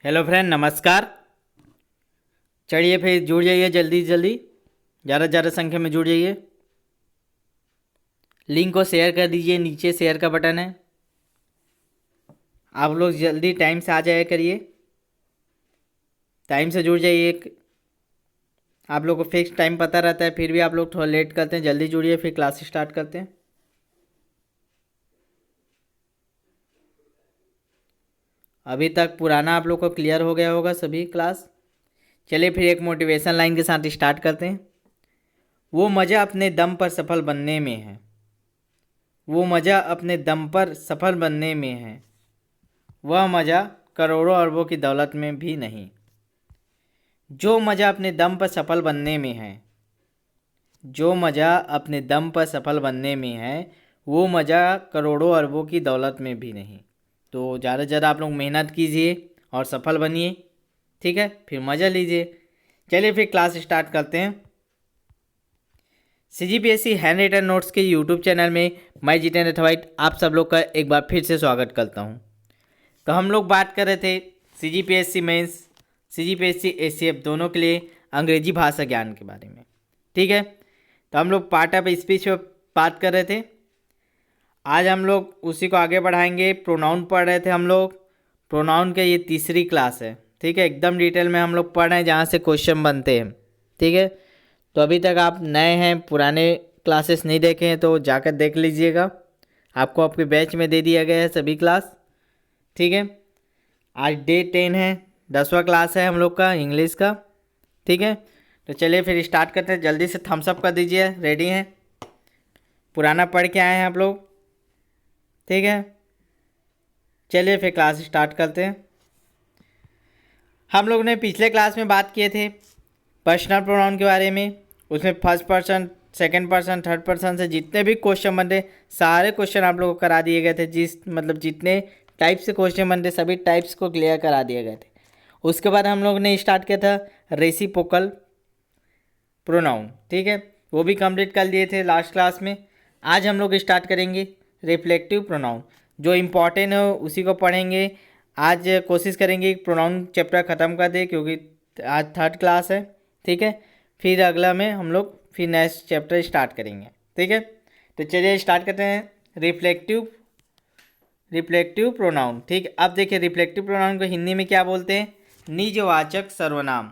Hello friend, नमस्कार। चलिए फिर जुड़ जाइए जल्दी जल्दी, ज़्यादा से ज़्यादा संख्या में जुड़ जाइए। लिंक को शेयर कर दीजिए, नीचे शेयर का बटन है। आप लोग जल्दी टाइम से आ जाया करिए, टाइम से जुड़ जाइए। आप लोग को फिक्स टाइम पता रहता है, फिर भी आप लोग थोड़ा लेट करते हैं। जल्दी जुड़िए, फिर क्लास स्टार्ट करते हैं। अभी तक पुराना आप लोग को क्लियर हो गया होगा सभी क्लास। चलिए फिर एक मोटिवेशन लाइन के साथ स्टार्ट करते हैं। वो मज़ा अपने दम पर सफल बनने में है। वो मज़ा अपने दम पर सफल बनने में है। वह मज़ा करोड़ों अरबों की दौलत में भी नहीं। जो मज़ा अपने दम पर सफल बनने में है, जो मज़ा अपने दम पर सफल बनने में है, वो मज़ा करोड़ों अरबों की दौलत में भी नहीं। तो ज़्यादा से ज़्यादा आप लोग मेहनत कीजिए और सफल बनिए, ठीक है? फिर मज़ा लीजिए। चलिए फिर क्लास स्टार्ट करते हैं। CGPSC हैंड रिटन नोट्स के यूट्यूब चैनल में मैं जितेंद्र थवाइट आप सब लोग का एक बार फिर से स्वागत करता हूँ। तो हम लोग बात कर रहे थे CGPSC मेंस, CGPSC ACF दोनों के लिए अंग्रेजी भाषा ज्ञान के बारे में, ठीक है? तो हम लोग पार्ट ऑफ स्पीच पर बात कर रहे थे। आज हम लोग उसी को आगे बढ़ाएंगे। प्रोनाउन पढ़ रहे थे हम लोग। प्रोनाउन के ये तीसरी क्लास है, ठीक है? एकदम डिटेल में हम लोग पढ़ रहे हैं जहाँ से क्वेश्चन बनते हैं, ठीक है? तो अभी तक आप नए हैं, पुराने क्लासेस नहीं देखे हैं तो जाकर देख लीजिएगा। आपको आपके बैच में दे दिया गया है सभी क्लास, ठीक है? आज डे 10 है, 10वां क्लास है हम लोग का इंग्लिश का, ठीक है? तो चलिए फिर स्टार्ट करते हैं। जल्दी से थम्स अप कर दीजिए, रेडी हैं? पुराना पढ़ के आए हैं आप लोग, ठीक है? चलिए फिर क्लास स्टार्ट करते हैं। हम लोग ने पिछले क्लास में बात किए थे पर्सनल प्रोनाउन के बारे में। उसमें first person, second person, third person से जितने भी क्वेश्चन बनते सारे क्वेश्चन आप लोगों को करा दिए गए थे। जितने टाइप से क्वेश्चन बनते सभी टाइप्स को क्लियर करा दिए गए थे। उसके बाद हम लोग ने स्टार्ट किया था रेसिप्रोकल प्रोनाउन, ठीक है? वो भी कंप्लीट कर लिए थे लास्ट क्लास में। आज हम लोग स्टार्ट करेंगे रिफ्लेक्टिव प्रोनाउन। जो इम्पॉर्टेंट है उसी को पढ़ेंगे। आज कोशिश करेंगे प्रोनाउन चैप्टर ख़त्म कर दे, क्योंकि आज थर्ड क्लास है, ठीक है? फिर अगला में हम लोग फिर नेक्स्ट चैप्टर स्टार्ट करेंगे, ठीक है? तो चलिए स्टार्ट करते हैं। रिफ्लेक्टिव रिफ्लेक्टिव प्रोनाउन, ठीक है? अब देखिए रिफ्लेक्टिव प्रोनाउन को हिंदी में क्या बोलते हैं? निजवाचक सर्वनाम।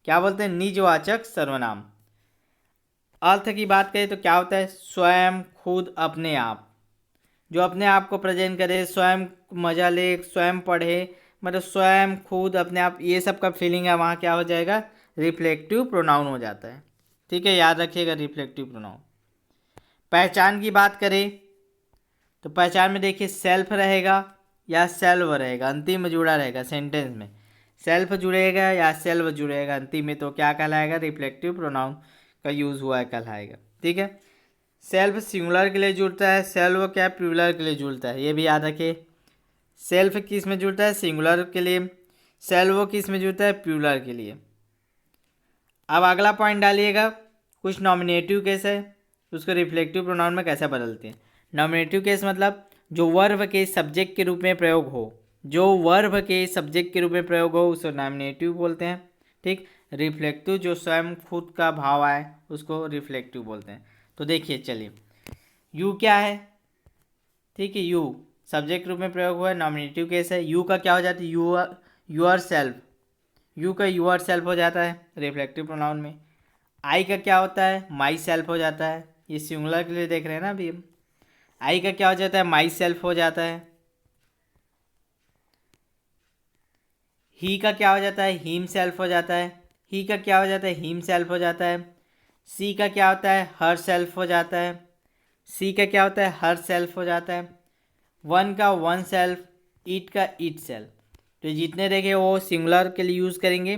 क्या बोलते हैं? निजवाचक सर्वनाम। अर्थ की बात करें तो क्या होता है? स्वयं, खुद, अपने आप। जो अपने आप को प्रेजेंट करे, स्वयं मजा ले, स्वयं पढ़े, मतलब स्वयं, खुद, अपने आप, ये सब का फीलिंग है, वहाँ क्या हो जाएगा? रिफ्लेक्टिव प्रोनाउन हो जाता है, ठीक है? याद रखिएगा रिफ्लेक्टिव प्रोनाउन। पहचान की बात करें तो पहचान में देखिए सेल्फ रहेगा या सेल्व रहेगा, अंतिम में जुड़ा रहेगा सेंटेंस में। सेल्फ जुड़ेगा या सेल्व जुड़ेगा अंतिम में, तो क्या कहलाएगा? रिफ्लेक्टिव प्रोनाउन का यूज़ हुआ है कहलाएगा, ठीक है? सेल्फ सिंगुलर के लिए जुड़ता है, सेल्व क्या प्लूरल के लिए जुड़ता है, ये भी याद रखिए। सेल्फ किस में जुड़ता है? सिंगुलर के लिए। सेल्व किस में जुड़ता है? प्लूरल के लिए। अब अगला पॉइंट डालिएगा, कुछ नॉमिनेटिव केस है, उसको रिफ्लेक्टिव प्रोनाउन में कैसे बदलते हैं। नॉमिनेटिव केस मतलब जो वर्ब के सब्जेक्ट के रूप में प्रयोग हो, जो वर्ब के सब्जेक्ट के रूप में प्रयोग हो उसको नॉमिनेटिव बोलते हैं, ठीक? रिफ्लेक्टिव जो स्वयं खुद का भाव आए उसको रिफ्लेक्टिव बोलते हैं। तो देखिए चलिए, यू क्या है? ठीक है, यू सब्जेक्ट रूप में प्रयोग हुआ है, नॉमिनेटिव केस है। यू का क्या हो जाता है? Your self. यू का यूअर सेल्फ हो जाता है रिफ्लेक्टिव प्रोनाउन में। आई का क्या होता है? माई सेल्फ हो जाता है। ये सिंगुलर के लिए देख रहे हैं ना अभी हम। आई का क्या हो जाता है? माई सेल्फ हो जाता है। ही का क्या हो जाता है? हिम सेल्फ हो जाता है। ही का क्या हो जाता है? हिम सेल्फ हो जाता है। सी का क्या होता है? हर सेल्फ हो जाता है। सी का क्या होता है? हर सेल्फ हो जाता है। वन का वन सेल्फ, ईट का ईट सेल्फ। तो जितने देखे वो सिंगुलर के लिए यूज़ करेंगे।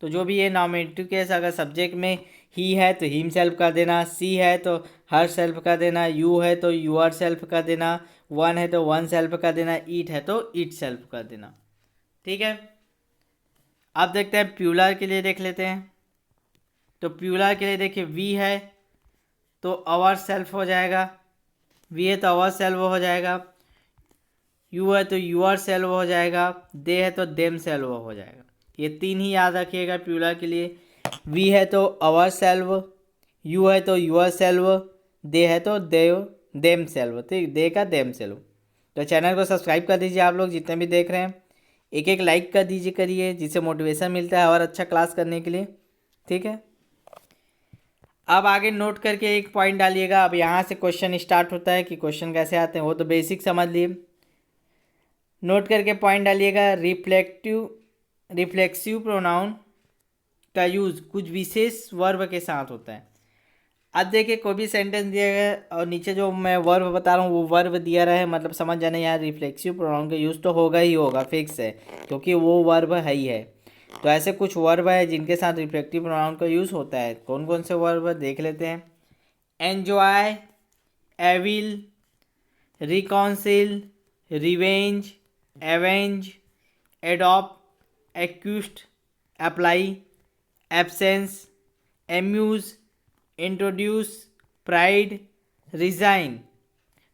तो जो भी ये नॉमिनेटिव केस अगर सब्जेक्ट में ही है तो हिम सेल्फ कर देना, सी है तो हर सेल्फ कर देना, यू है तो यूअर सेल्फ कर देना, वन है तो वन सेल्फ कर देना, ईट है तो ईट सेल्फ कर देना, ठीक है? अब देखते हैं प्यूलर के लिए, देख लेते हैं। तो प्यूलर के लिए देखिए वी है तो अवर सेल्फ हो जाएगा, वी है तो अवर सेल्फ हो जाएगा। यू है तो यूअर सेल्फ हो जाएगा, दे है तो देम सेल्फ हो जाएगा। ये तीन ही याद रखिएगा प्लूरल के लिए। वी है तो अवर सेल्फ, यू है तो यूअर सेल्फ, दे है तो देम सेल्फ, ठीक, दे का देम सेल्फ। तो चैनल को सब्सक्राइब कर दीजिए आप लोग जितने भी देख रहे हैं, एक एक लाइक कर दीजिए करिए, जिससे मोटिवेशन मिलता है और अच्छा क्लास करने के लिए, ठीक है। अब आगे नोट करके एक पॉइंट डालिएगा। अब यहाँ से क्वेश्चन स्टार्ट होता है कि क्वेश्चन कैसे आते हैं, वो तो बेसिक समझ लिए। नोट करके पॉइंट डालिएगा। रिफ्लेक्सिव प्रोनाउन का यूज़ कुछ विशेष वर्ब के साथ होता है। अब देखिए कोई भी सेंटेंस दिया गया है और नीचे जो मैं वर्ब बता रहा हूँ वो वर्ब दिया रहा है, मतलब समझ जाना यार रिफ्लेक्सिव प्रोनाउन का यूज़ तो होगा ही होगा, फिक्स है, क्योंकि वो वर्ब है ही है। तो ऐसे कुछ वर्ब है जिनके साथ रिफ्लेक्टिव प्रोनाउन का यूज़ होता है। कौन कौन से वर्ब देख लेते हैं। Enjoy, avail, reconcile, revenge, avenge, adopt, accustom, apply, absence, amuse, introduce, pride, resign.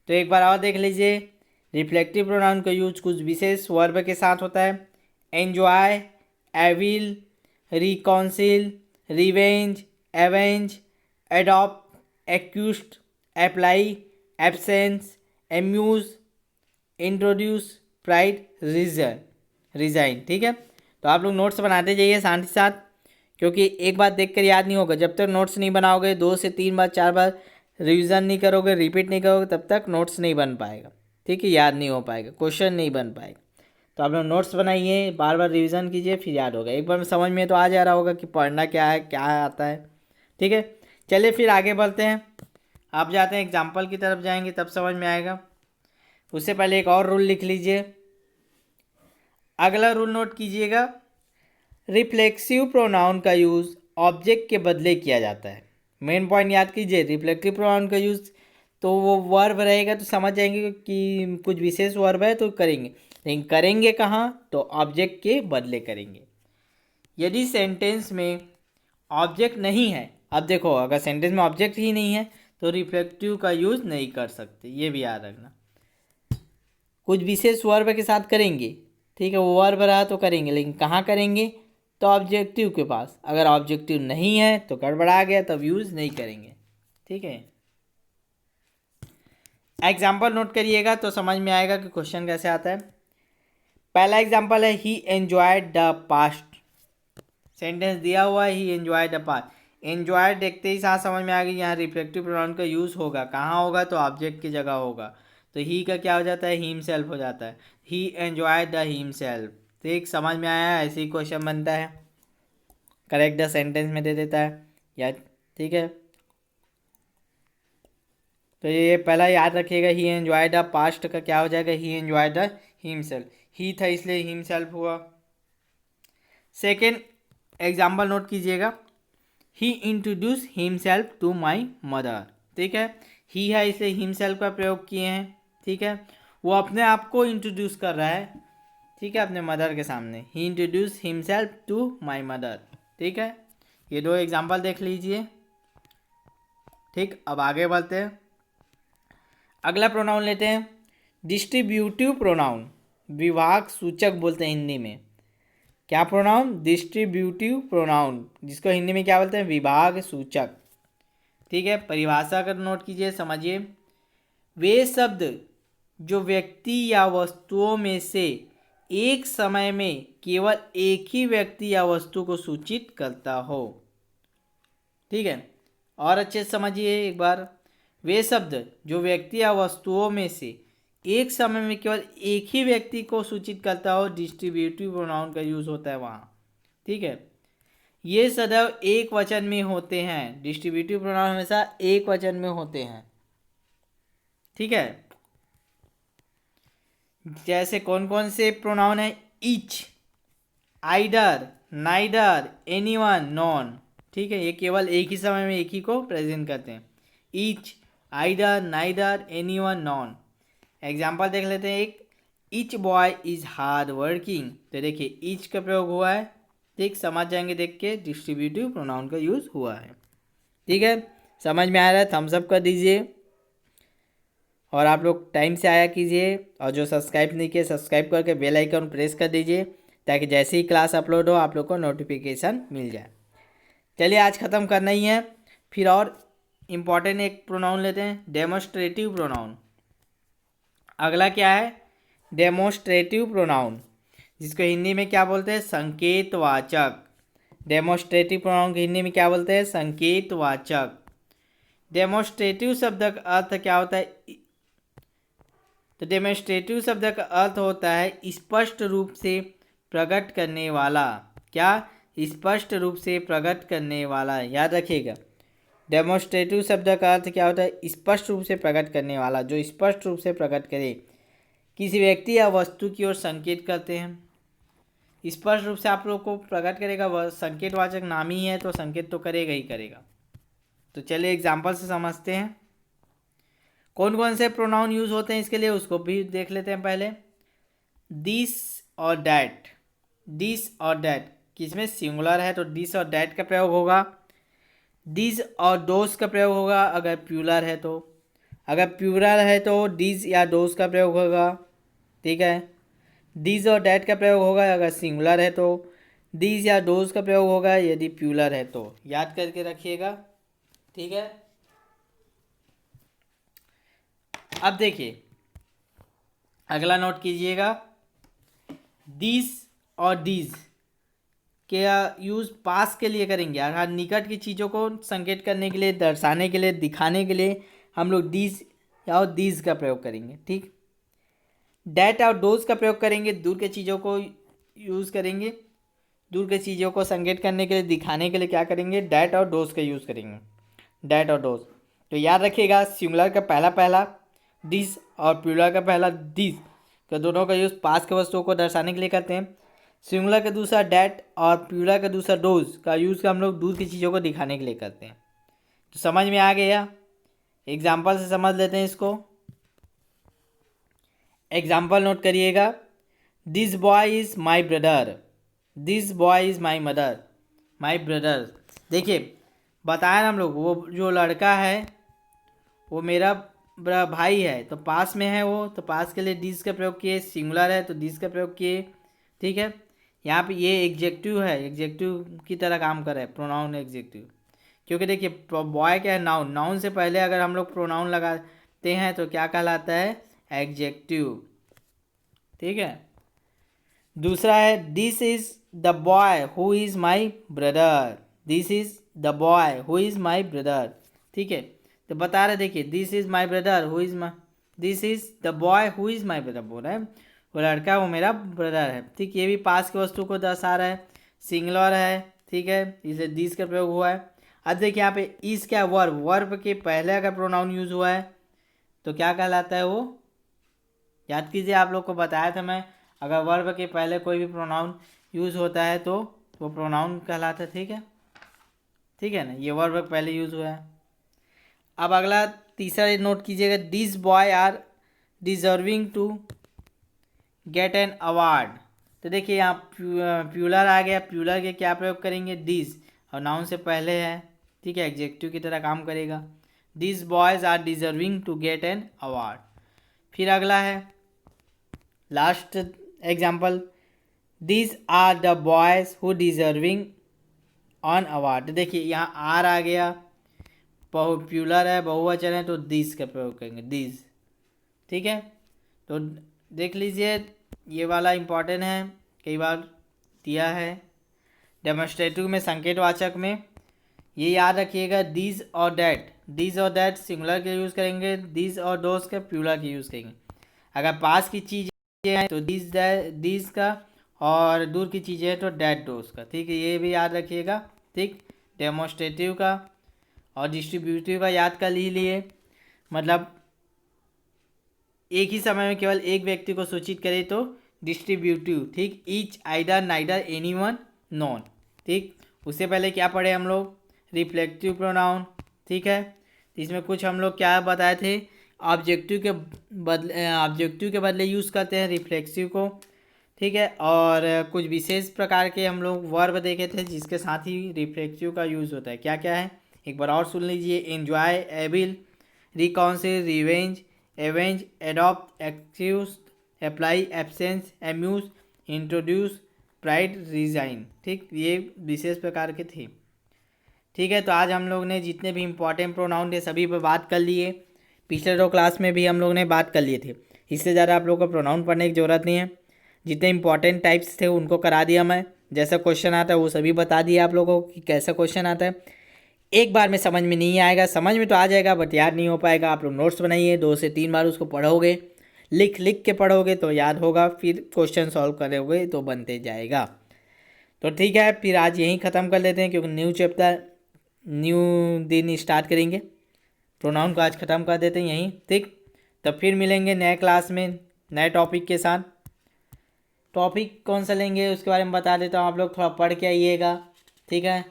तो एक बार और देख लीजिए। रिफ्लेक्टिव प्रोनाउन का यूज कुछ विशेष वर्ब के साथ होता है। Enjoy, avail, reconcile, revenge, avenge, adopt, accustom, apply, absence, amuse, introduce, pride, resign, ठीक है। तो आप लोग नोट्स बनाते जाइए साथ ही साथ, क्योंकि एक बात देखकर याद नहीं होगा। जब तक नोट्स नहीं बनाओगे, 2 से 3 बार 4 बार रिवीजन नहीं करोगे, रिपीट नहीं करोगे, तब तक नोट्स नहीं बन पाएगा, ठीक है, याद नहीं हो पाएगा, क्वेश्चन नहीं बन पाएगा। तो आप लोग नोट्स बनाइए, बार बार रिवीजन कीजिए, फिर याद होगा। एक बार में समझ में तो आ जा रहा होगा कि पढ़ना क्या है, क्या आता है, ठीक है। चलिए फिर आगे बढ़ते हैं। आप जाते हैं एग्जाम्पल की तरफ जाएंगे तब समझ में आएगा। उससे पहले एक और रूल लिख लीजिए। अगला रूल नोट कीजिएगा। रिफ्लेक्सिव प्रोनाउन का यूज़ ऑब्जेक्ट के बदले किया जाता है। मेन पॉइंट याद कीजिए, रिफ्लेक्टिव प्रोनाउन का यूज़ तो वो वर्ब रहेगा तो समझ जाएंगे कि कुछ विशेष वर्ब है तो करेंगे, लेकिन करेंगे कहाँ, तो ऑब्जेक्ट के बदले करेंगे। यदि सेंटेंस में ऑब्जेक्ट नहीं है, अब देखो अगर सेंटेंस में ऑब्जेक्ट ही नहीं है तो रिफ्लेक्टिव का यूज़ नहीं कर सकते, ये भी याद रखना। कुछ विशेष वर्ब के साथ करेंगे, ठीक है, वो वर्ब रहा तो करेंगे, लेकिन कहाँ करेंगे, तो ऑब्जेक्टिव के पास। अगर ऑब्जेक्टिव नहीं है तो गड़बड़ा गया, तब यूज़ नहीं करेंगे, ठीक है। एग्जाम्पल नोट करिएगा तो समझ में आएगा कि क्वेश्चन कैसे आता है। पहला एग्जाम्पल है ही एंजॉयड द पास्ट। सेंटेंस दिया हुआ है ही एंजॉयड द पास्ट। एंजॉयड देखते ही साथ समझ में आ गई, यहाँ रिफ्लेक्टिव प्रोनाउन का यूज़ होगा, कहाँ होगा, तो ऑब्जेक्ट की जगह होगा। तो ही का क्या हो जाता है, हिमसेल्फ हो जाता है। ही एंजॉयड द हिमसेल्फ, ठीक, समझ में आया। ऐसे ही क्वेश्चन बनता है, करेक्ट द सेंटेंस में दे देता है या, ठीक है। तो ये पहला याद रखिएगा, ही एंजॉय द पास्ट का क्या हो जाएगा, he enjoyed himself. He था इसलिए हिमसेल्फ हुआ। सेकेंड एग्जाम्पल नोट कीजिएगा। He introduce himself to my mother, ठीक है। ही है इसलिए हिमसेल्फ का प्रयोग किए हैं, ठीक है। वो अपने आप को इंट्रोड्यूस कर रहा है, ठीक है, अपने मदर के सामने। He introduce himself to my mother, ठीक है। ये दो एग्जाम्पल देख लीजिए, ठीक। अब आगे बढ़ते हैं। अगला प्रोनाउन लेते हैं डिस्ट्रीब्यूटिव प्रोनाउन, विभाग सूचक बोलते हैं हिंदी में। क्या प्रोनाउन, डिस्ट्रीब्यूटिव प्रोनाउन, जिसको हिंदी में क्या बोलते हैं, विभाग सूचक, ठीक है। परिभाषा कर नोट कीजिए, समझिए। वे शब्द जो व्यक्ति या वस्तुओं में से एक समय में केवल एक ही व्यक्ति या वस्तु को सूचित करता हो, ठीक है। और अच्छे से समझिए एक बार। वे शब्द जो व्यक्ति या वस्तुओं में से एक समय में केवल एक ही व्यक्ति को सूचित करता हो, डिस्ट्रीब्यूटिव प्रोनाउन का यूज़ होता है वहाँ, ठीक है। ये सदैव एक वचन में होते हैं, डिस्ट्रीब्यूटिव प्रोनाउन हमेशा एक वचन में होते हैं, ठीक है। जैसे कौन कौन से प्रोनाउन है, each, either, neither, anyone, non, ठीक है। ये केवल एक ही समय में एक ही को प्रेजेंट करते हैं, each, either, neither, anyone, non. Example देख लेते हैं एक, each boy is hard working. तो देखिए ईच का प्रयोग हुआ है, ठीक, समझ जाएंगे देख के, डिस्ट्रीब्यूटिव प्रोनाउन का यूज़ हुआ है, ठीक है। समझ में आ रहा है, थम्स अप कर दीजिए। और आप लोग टाइम से आया कीजिए, और जो सब्सक्राइब नहीं किए सब्सक्राइब करके बेल आइकन प्रेस कर दीजिए, ताकि जैसे ही क्लास अपलोड हो आप लोग को नोटिफिकेशन मिल जाए। चलिए आज ख़त्म करना ही है। फिर और इम्पॉर्टेंट एक प्रोनाउन लेते हैं, डेमोस्ट्रेटिव प्रोनाउन। अगला क्या है, डेमोस्ट्रेटिव प्रोनाउन, जिसको हिंदी में क्या बोलते हैं, संकेतवाचक। डेमोस्ट्रेटिव प्रोनाउन को हिंदी में क्या बोलते हैं, संकेतवाचक। डेमोस्ट्रेटिव शब्द का अर्थ क्या होता है, तो डेमोस्ट्रेटिव शब्द का अर्थ होता है स्पष्ट रूप से प्रकट करने वाला। क्या, स्पष्ट रूप से प्रकट करने वाला, याद रखिएगा। डेमोस्ट्रेटिव शब्द का अर्थ क्या होता है, स्पष्ट रूप से प्रकट करने वाला, जो स्पष्ट रूप से प्रकट करे, किसी व्यक्ति या वस्तु की ओर संकेत करते हैं। स्पष्ट रूप से आप लोग को प्रकट करेगा, वह संकेतवाचक नाम ही है तो संकेत तो करेगा ही करेगा। तो चलिए एग्जाम्पल से समझते हैं कौन कौन से प्रोनाउन यूज होते हैं इसके लिए, उसको भी देख लेते हैं पहले। दिस और डैट, दिस और डैट किसमें सिंगुलर है तो दिस और डैट का प्रयोग होगा। दिस और दोस का प्रयोग होगा अगर प्लूरल है तो, अगर प्लूरल है तो दिस या दोस का प्रयोग होगा, ठीक है। दिस और डैट का प्रयोग होगा अगर सिंगुलर है तो, दिस या दोस का प्रयोग होगा यदि प्लूरल है तो, याद करके रखिएगा, ठीक है। अब देखिए अगला नोट कीजिएगा, दिस और दिस के यूज़ पास के लिए करेंगे, अर्थात निकट की चीज़ों को संकेत करने के लिए, दर्शाने के लिए, दिखाने के लिए हम लोग दिस या दिस का प्रयोग करेंगे, ठीक। डैट और डोज का प्रयोग करेंगे, दूर के चीज़ों को यूज़ करेंगे, दूर के चीज़ों को संकेत करने के लिए, दिखाने के लिए क्या करेंगे, डैट और डोज का यूज़ करेंगे, डैट और डोज। तो याद रखिएगा सिंगुलर का पहला पहला दिस और प्लूरल का पहला दिस का दोनों का यूज़ पास के वस्तुओं को दर्शाने के लिए करते हैं। सिंगुलर का दूसरा डैट और प्लूरल का दूसरा डोज का यूज़ हम लोग दूर की चीज़ों को दिखाने के लिए करते हैं। तो समझ में आ गया, एग्जाम्पल से समझ लेते हैं इसको। एग्जाम्पल नोट करिएगा, this boy is my brother, this boy is my mother, my brother. देखिए बताया ना हम लोग, वो जो लड़का है वो मेरा भाई है, तो पास में है वो, तो पास के लिए दिस का प्रयोग किए, सिंगुलर है तो दिस का प्रयोग किए, ठीक है। यहाँ पे ये एग्जेक्टिव है, एग्जेक्टिव की तरह काम कर रहा है, प्रोनाउन एग्जेक्टिव, क्योंकि देखिए बॉय क्या है, नाउन, नाउन से पहले अगर हम लोग प्रोनाउन लगाते हैं तो क्या कहलाता है, एग्जेक्टिव, ठीक है। दूसरा है this is the boy who is my brother, this is the boy who is my brother, ठीक है। तो बता रहे देखिए, this is my brother who is my, this is the boy who is my brother, बोल रहा है वो लड़का वो मेरा ब्रदर है, ठीक। ये भी पास की वस्तु को दर्शा रहा है, सिंगुलर है, ठीक है, इसलिए दिस का प्रयोग हुआ है। अब देखिए यहाँ पे इस क्या, वर्ब, वर्ब के पहले अगर प्रोनाउन यूज हुआ है तो क्या कहलाता है वो, याद कीजिए, आप लोग को बताया था मैं, अगर वर्ब के पहले कोई भी प्रोनाउन यूज होता है तो वो प्रोनाउन कहलाता है, ठीक है, ठीक है ना, ये वर्ब पहले यूज हुआ है। अब अगला तीसरा नोट कीजिएगा, this boy are deserving to get an award. तो देखिए यहाँ प्लूरल आ गया, प्लूरल के क्या प्रयोग करेंगे, दिस, और नाउन से पहले है, ठीक है, एग्जेक्टिव की तरह काम करेगा। This boys are deserving to get an award. फिर अगला है last example, this are the boys who deserving on award. देखिए यहाँ आर आ गया, प्लूरल है, बहुवचन है तो दिस का प्रयोग करेंगे, दिस, ठीक है। तो देख लीजिए ये वाला इम्पॉर्टेंट है, कई बार दिया है डेमोस्ट्रेटिव में, संकेतवाचक में, ये याद रखिएगा, दिस और डैट, दिस और डैट सिंगुलर के यूज़ करेंगे, दिस और दोस के प्लूरल के यूज़ करेंगे। अगर पास की चीज़ें हैं तो दिस का, और दूर की चीज़ें हैं तो डैट दोस का, ठीक है, ये भी याद रखिएगा, ठीक। डेमोस्ट्रेटिव का और डिस्ट्रीब्यूटिव का याद कर लीजिए, मतलब एक ही समय में केवल एक व्यक्ति को सूचित करे तो डिस्ट्रीब्यूटिव, ठीक। Each, either, neither, anyone, non, ठीक। उससे पहले क्या पढ़े हम लोग, रिफ्लेक्टिव प्रोनाउन, ठीक है। इसमें कुछ हम लोग क्या बताए थे, ऑब्जेक्टिव के बदले यूज़ करते हैं रिफ्लेक्सिव को, ठीक है। और कुछ विशेष प्रकार के हम लोग वर्ब देखे थे जिसके साथ ही रिफ्लेक्सिव का यूज़ होता है, क्या क्या है एक बार और सुन लीजिए, enjoy, evil, reconcile, revenge, avenge, adopt, excuse, apply, absence, amuse, introduce, pride, resign. ठीक, ये विशेष प्रकार के थे। ठीक है, तो आज हम लोग ने जितने भी इम्पोर्टेंट प्रोनाउन थे सभी पर बात कर लिए। पिछले 2 क्लास में भी हम लोग ने बात कर लिए थे। इससे ज़्यादा आप लोगों को प्रोनाउन पढ़ने की ज़रूरत नहीं है। जितने इंपॉर्टेंट टाइप्स थे उनको करा दिया मैं। जैसा क्वेश्चन आता है वो सभी बता दिया आप लोगों को कि कैसा क्वेश्चन आता है। एक बार में समझ में नहीं आएगा, समझ में तो आ जाएगा बट याद नहीं हो पाएगा। आप लोग नोट्स बनाइए, 2 से 3 बार उसको पढ़ोगे, लिख लिख के पढ़ोगे तो याद होगा, फिर क्वेश्चन सॉल्व करोगे तो बनते जाएगा। तो ठीक है, फिर आज यहीं ख़त्म कर लेते हैं क्योंकि न्यू चैप्टर न्यू दिन स्टार्ट करेंगे। प्रोनाउन को आज ख़त्म कर देते हैं यहीं। ठीक, तब फिर मिलेंगे नए क्लास में नए टॉपिक के साथ। टॉपिक कौन सा लेंगे उसके बारे में बता देता हूँ, आप लोग थोड़ा पढ़ के आइएगा। ठीक है,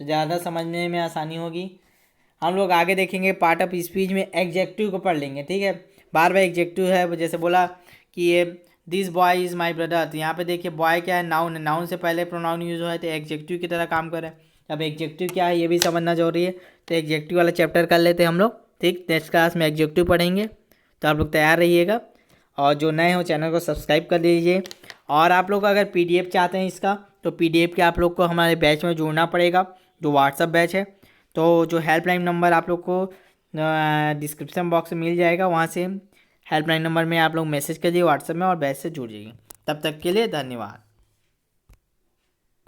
तो ज़्यादा समझने में आसानी होगी। हम लोग आगे देखेंगे पार्ट ऑफ स्पीच में एग्जेक्टिव को पढ़ लेंगे। ठीक है, बार बार एग्जेक्टिव है, जैसे बोला कि ये this boy is my brother, तो यहाँ पे देखिए बॉय क्या है, नाउन है, नाउन से पहले प्रोनाउन यूज हुआ है तो एग्जेक्टिव की तरह काम करे। अब एग्जेक्टिव क्या है ये भी समझना जरूरी है, तो एग्जेक्टिव वाला चैप्टर कर लेते हैं हम लोग। ठीक, नेक्स्ट क्लास में एग्जेक्टिव पढ़ेंगे, तो आप लोग तैयार रहिएगा। और जो नए हो चैनल को सब्सक्राइब कर लीजिए। और आप लोग अगर पीडीएफ चाहते हैं इसका, तो पीडीएफ के आप लोग को हमारे बैच में जुड़ना पड़ेगा, जो व्हाट्सअप बैच है। तो जो हेल्पलाइन नंबर आप लोग को डिस्क्रिप्शन बॉक्स में मिल जाएगा, वहाँ से हेल्पलाइन नंबर में आप लोग मैसेज करिए व्हाट्सएप में और बैच से जुड़ जाइए। तब तक के लिए धन्यवाद।